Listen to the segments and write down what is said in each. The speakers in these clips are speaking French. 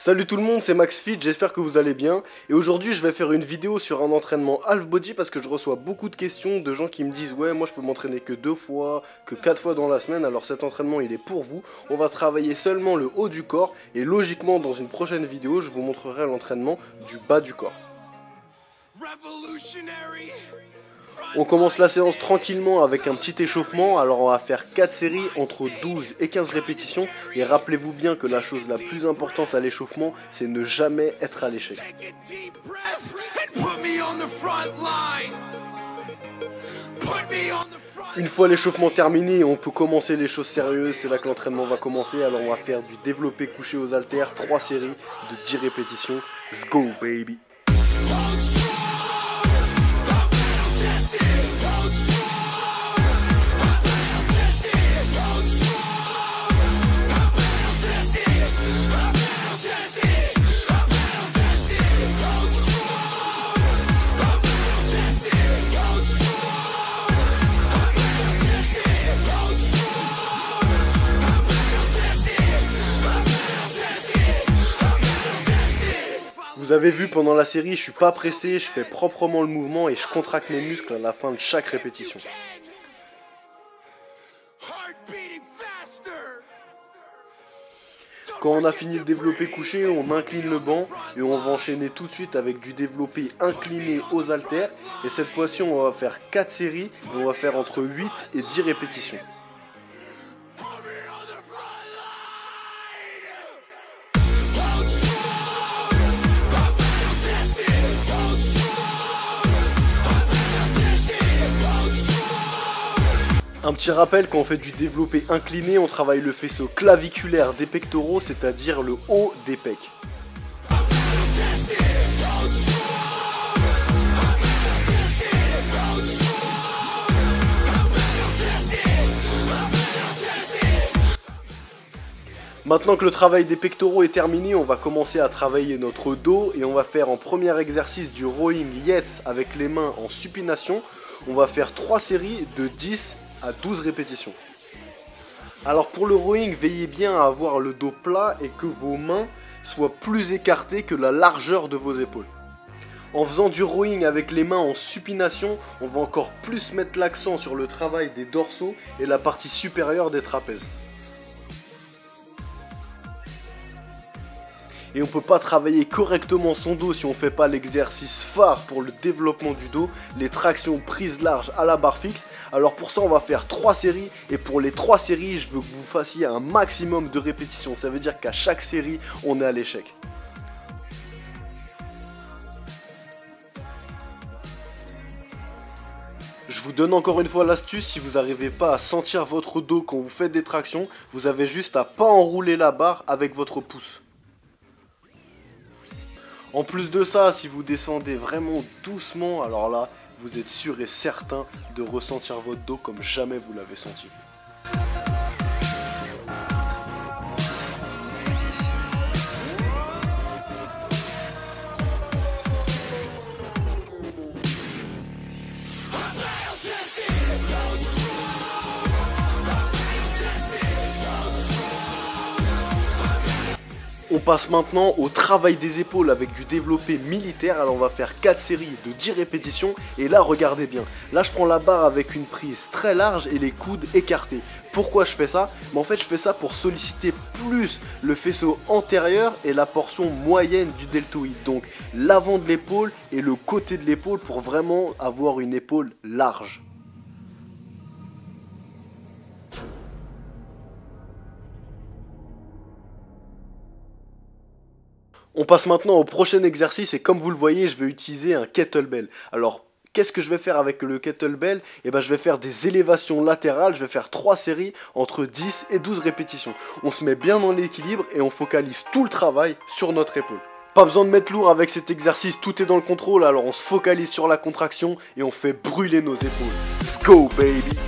Salut tout le monde, c'est Max Fit, j'espère que vous allez bien. Et aujourd'hui je vais faire une vidéo sur un entraînement half body parce que je reçois beaucoup de questions de gens qui me disent ouais moi je peux m'entraîner que 2 fois, que 4 fois dans la semaine. Alors cet entraînement il est pour vous. On va travailler seulement le haut du corps et logiquement dans une prochaine vidéo je vous montrerai l'entraînement du bas du corps. On commence la séance tranquillement avec un petit échauffement, alors on va faire 4 séries entre 12 et 15 répétitions et rappelez-vous bien que la chose la plus importante à l'échauffement c'est ne jamais être à l'échec. Une fois l'échauffement terminé, on peut commencer les choses sérieuses, c'est là que l'entraînement va commencer, alors on va faire du développé couché aux haltères, 3 séries de 10 répétitions, let's go baby! Vous avez vu pendant la série, je suis pas pressé, je fais proprement le mouvement et je contracte mes muscles à la fin de chaque répétition. Quand on a fini le développé couché, on incline le banc et on va enchaîner tout de suite avec du développé incliné aux haltères. Et cette fois-ci, on va faire 4 séries et on va faire entre 8 et 10 répétitions. Un petit rappel, quand on fait du développé incliné, on travaille le faisceau claviculaire des pectoraux, c'est-à-dire le haut des pecs. Maintenant que le travail des pectoraux est terminé, on va commencer à travailler notre dos et on va faire en premier exercice du rowing yets avec les mains en supination. On va faire 3 séries de 10 à 12 répétitions. Alors pour le rowing, veillez bien à avoir le dos plat et que vos mains soient plus écartées que la largeur de vos épaules. En faisant du rowing avec les mains en supination, on va encore plus mettre l'accent sur le travail des dorsaux et la partie supérieure des trapèzes. Et on ne peut pas travailler correctement son dos si on ne fait pas l'exercice phare pour le développement du dos, les tractions prises larges à la barre fixe. Alors pour ça on va faire 3 séries et pour les 3 séries je veux que vous fassiez un maximum de répétitions. Ça veut dire qu'à chaque série on est à l'échec. Je vous donne encore une fois l'astuce, si vous n'arrivez pas à sentir votre dos quand vous faites des tractions, vous avez juste à pas enrouler la barre avec votre pouce. En plus de ça, si vous descendez vraiment doucement, alors là, vous êtes sûr et certain de ressentir votre dos comme jamais vous l'avez senti. On passe maintenant au travail des épaules avec du développé militaire. Alors on va faire 4 séries de 10 répétitions et là regardez bien. Là je prends la barre avec une prise très large et les coudes écartés. Pourquoi je fais ça? En fait je fais ça pour solliciter plus le faisceau antérieur et la portion moyenne du deltoïde. Donc l'avant de l'épaule et le côté de l'épaule pour vraiment avoir une épaule large. On passe maintenant au prochain exercice et comme vous le voyez, je vais utiliser un kettlebell. Alors, qu'est-ce que je vais faire avec le kettlebell? Eh ben, je vais faire des élévations latérales, je vais faire 3 séries entre 10 et 12 répétitions. On se met bien dans l'équilibre et on focalise tout le travail sur notre épaule. Pas besoin de mettre lourd avec cet exercice, tout est dans le contrôle, alors on se focalise sur la contraction et on fait brûler nos épaules. Let's go baby!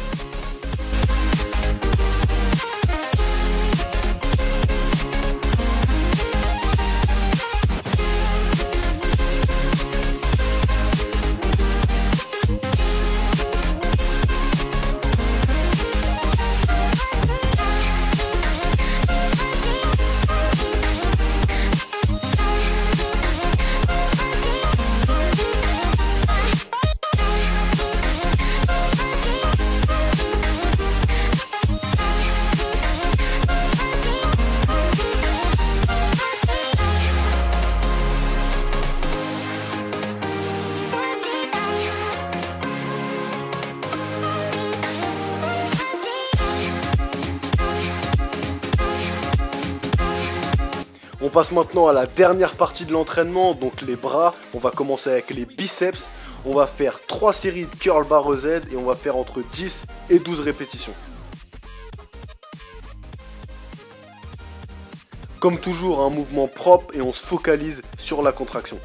On passe maintenant à la dernière partie de l'entraînement, donc les bras. On va commencer avec les biceps. On va faire 3 séries de curl barre Z et on va faire entre 10 et 12 répétitions. Comme toujours, un mouvement propre et on se focalise sur la contraction.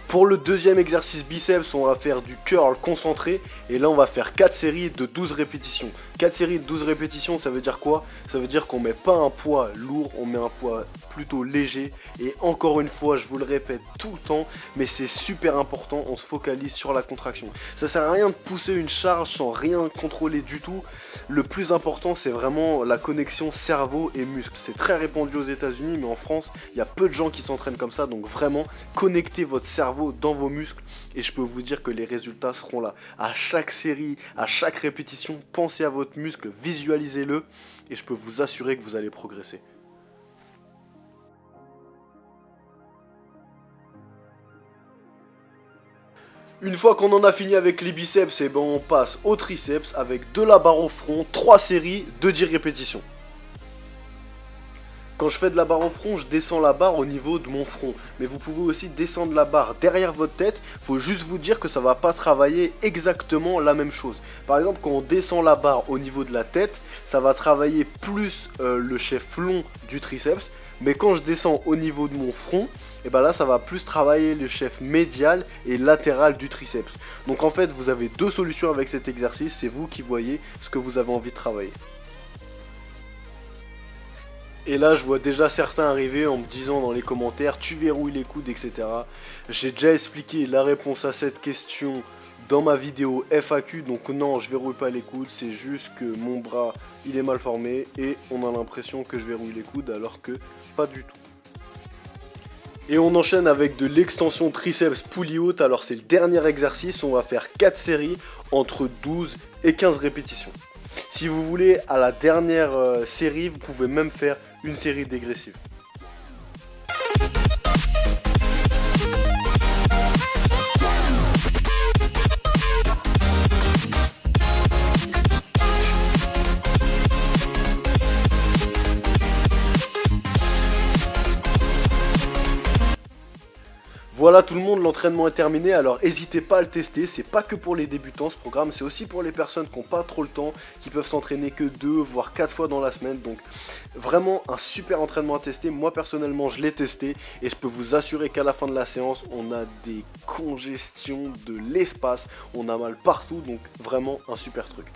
Pour le deuxième exercice biceps, on va faire du curl concentré et là on va faire 4 séries de 12 répétitions. 4 séries de 12 répétitions, ça veut dire quoi? Ça veut dire qu'on met pas un poids lourd, on met un poids plutôt léger. Et encore une fois, je vous le répète tout le temps, mais c'est super important, on se focalise sur la contraction. Ça sert à rien de pousser une charge sans rien contrôler du tout. Le plus important, c'est vraiment la connexion cerveau et muscle. C'est très répandu aux États-Unis, mais en France, il y a peu de gens qui s'entraînent comme ça. Donc vraiment, connectez votre cerveau dans vos muscles et je peux vous dire que les résultats seront là. À chaque série, à chaque répétition, pensez à votre muscle, visualisez-le et je peux vous assurer que vous allez progresser. Une fois qu'on en a fini avec les biceps, et ben on passe aux triceps avec de la barre au front, 3 séries de 10 répétitions. Quand je fais de la barre au front, je descends la barre au niveau de mon front. Mais vous pouvez aussi descendre la barre derrière votre tête. Il faut juste vous dire que ça ne va pas travailler exactement la même chose. Par exemple, quand on descend la barre au niveau de la tête, ça va travailler plus le chef long du triceps. Mais quand je descends au niveau de mon front, et ben là ça va plus travailler le chef médial et latéral du triceps. Donc en fait, vous avez deux solutions avec cet exercice. C'est vous qui voyez ce que vous avez envie de travailler. Et là, je vois déjà certains arriver en me disant dans les commentaires, tu verrouilles les coudes, etc. J'ai déjà expliqué la réponse à cette question dans ma vidéo FAQ. Donc non, je verrouille pas les coudes, c'est juste que mon bras, il est mal formé et on a l'impression que je verrouille les coudes alors que pas du tout. Et on enchaîne avec de l'extension triceps poulie haute. Alors c'est le dernier exercice, on va faire 4 séries entre 12 et 15 répétitions. Si vous voulez, à la dernière série, vous pouvez même faire une série dégressive. Voilà tout le monde, l'entraînement est terminé, alors n'hésitez pas à le tester, c'est pas que pour les débutants ce programme, c'est aussi pour les personnes qui n'ont pas trop le temps, qui peuvent s'entraîner que 2 voire 4 fois dans la semaine, donc vraiment un super entraînement à tester. Moi personnellement je l'ai testé et je peux vous assurer qu'à la fin de la séance on a des congestions de l'espace, on a mal partout, donc vraiment un super truc.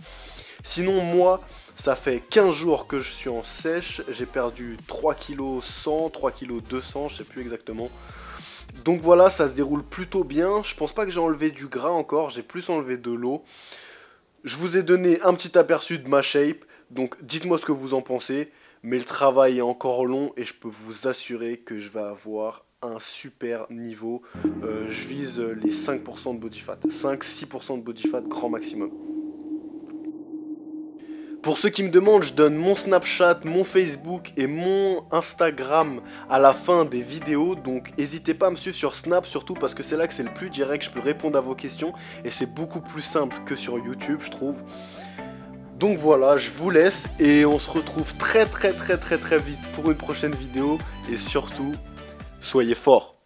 Sinon moi, ça fait 15 jours que je suis en sèche, j'ai perdu 3 kg 100, 3 kg 200, je sais plus exactement. Donc voilà, ça se déroule plutôt bien. Je pense pas que j'ai enlevé du gras encore, j'ai plus enlevé de l'eau. Je vous ai donné un petit aperçu de ma shape, donc dites-moi ce que vous en pensez. Mais le travail est encore long et je peux vous assurer que je vais avoir un super niveau. Je vise les 5% de body fat, 5-6% de body fat grand maximum. Pour ceux qui me demandent, je donne mon Snapchat, mon Facebook et mon Instagram à la fin des vidéos. Donc n'hésitez pas à me suivre sur Snap, surtout parce que c'est là que c'est le plus direct, je peux répondre à vos questions. Et c'est beaucoup plus simple que sur YouTube, je trouve. Donc voilà, je vous laisse et on se retrouve très vite pour une prochaine vidéo. Et surtout, soyez forts!